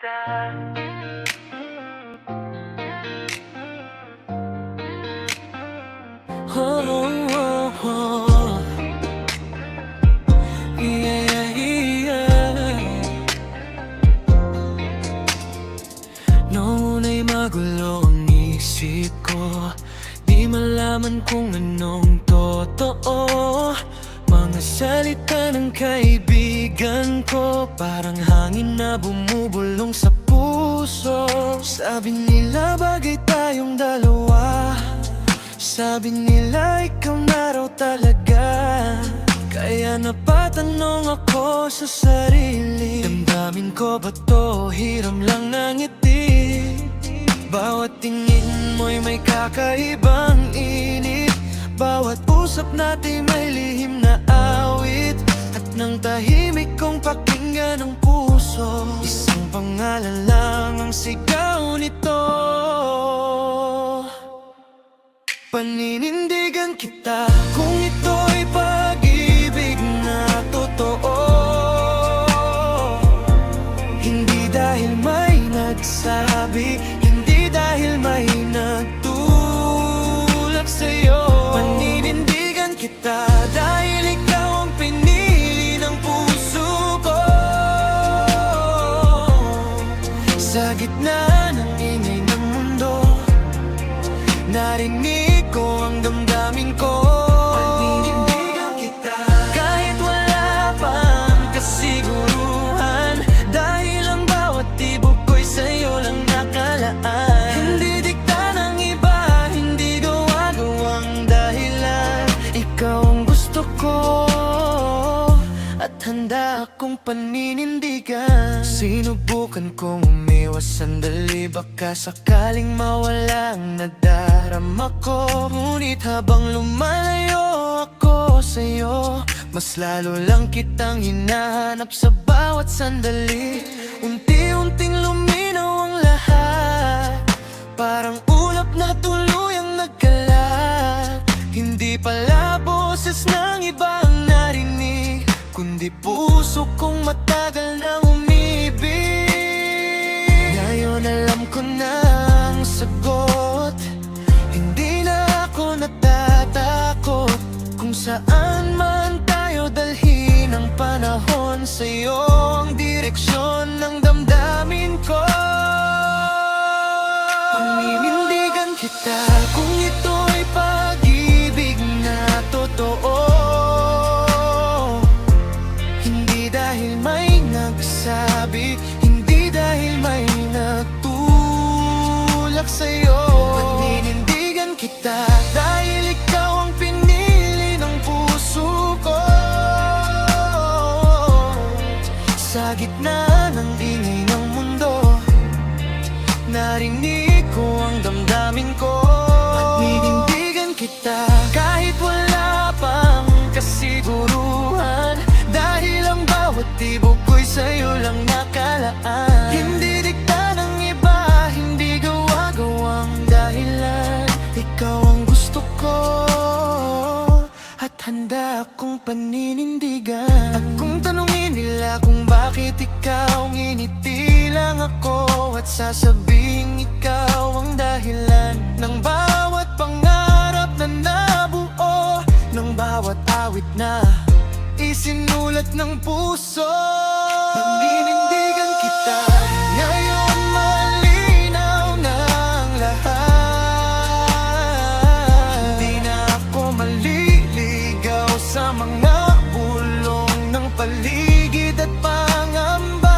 kita. Oh, oh, oh. Yeah, yeah. Noong una'y magulo ang isip ko, di malaman kung anong totoo. Mga salita ng kaibigan ko, parang hangin na bumubulong sa puso. Sabi nila bagay tayong dalawa, sabi nila ikaw na raw talaga. Kaya napatanong ako sa sarili, damdamin ko ba to, hiram lang ng ngiti? Bawat tingin mo'y may kakaibang init, bawat usap natin may lihim na awit. At nang tahimik kong pakinggan ng puso, isang pangalan lang ang sigaw nito: paninindigan kita. Kung ito'y pag-ibig na totoo, hindi dahil may nagsabi, hindi dahil may nagtulak sa'yo. Paninindigan kita dahil ikaw ang pinili ng puso ko. Sa gitna ng ingay ng mundo, narinig ko ang damdamin ko. Paninindigan kita kahit wala pang kasiguruhan, dahil ang bawat tibok ko'y sa'yo lang nakalaan. Hindi dikta ng iba, hindi gawa-gawang dahilan, ikaw ang gusto ko at handa akong paninindigan. Sinubukan kong umiwas sandali, baka sakaling mawala ang nadarama ko. Ngunit habang lumalayo ako sa'yo, mas lalo lang kitang hinahanap sa bawat sandali. Unti-unting luminaw ang lahat, parang ulap na tuluyang nagkalat. Hindi pala boses ng iba ang narinig, kundi puso kong matagal nang umibig. Ngayon alam ko na ang sagot, hindi na ako natatakot. Kung saan man tayo dalhin ang panahon, sa'yo ang direksyon ng damdamin ko. Paninindigan kita kung ito'y pag-ibig na totoo, hindi dahil may nagsabi, hindi dahil may nagtulak sa'yo. Paninindigan kita dahil ikaw ang pinili ng puso ko. Sa gitna ng ingay ng mundo, narinig ko ang damdamin ko. Paninindigan kita kahit wala pang kasiguruhan, dahil ang bawat tibok ko'y sa'yo lang nakalaan. Hindi dikta ng iba, hindi gawa-gawang dahilan, ikaw ang gusto ko at handa akong paninindigan. At kung tanungin nila kung bakit ikaw, ngingiti lang ako at sasabing ikaw ang dahilan ng bawat pangarap na nabuo, ng bawat awit na isinulat ng puso. Paninindigan kita, ngayon malinaw na ang lahat. Hindi na ako maliligaw sa mga bulong ng paligid at pangamba.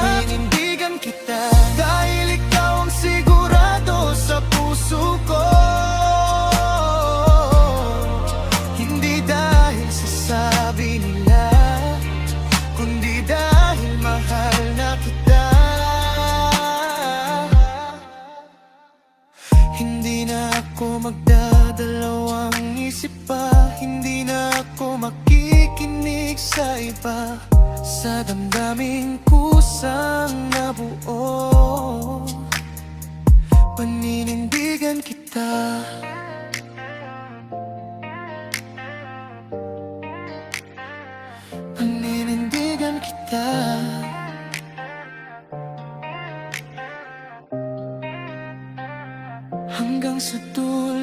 Paninindigan kita dahil ikaw ang sigurado sa puso ko. Hindi dahil sa sabi nila, kundi dahil mahal na kita. Hindi na ako magdadalawang isip pa, hindi na ako makikinig sa iba, sa damdaming kusang nabuo. Paninindigan kita. Paninindigan kita. hanggang sa dulo.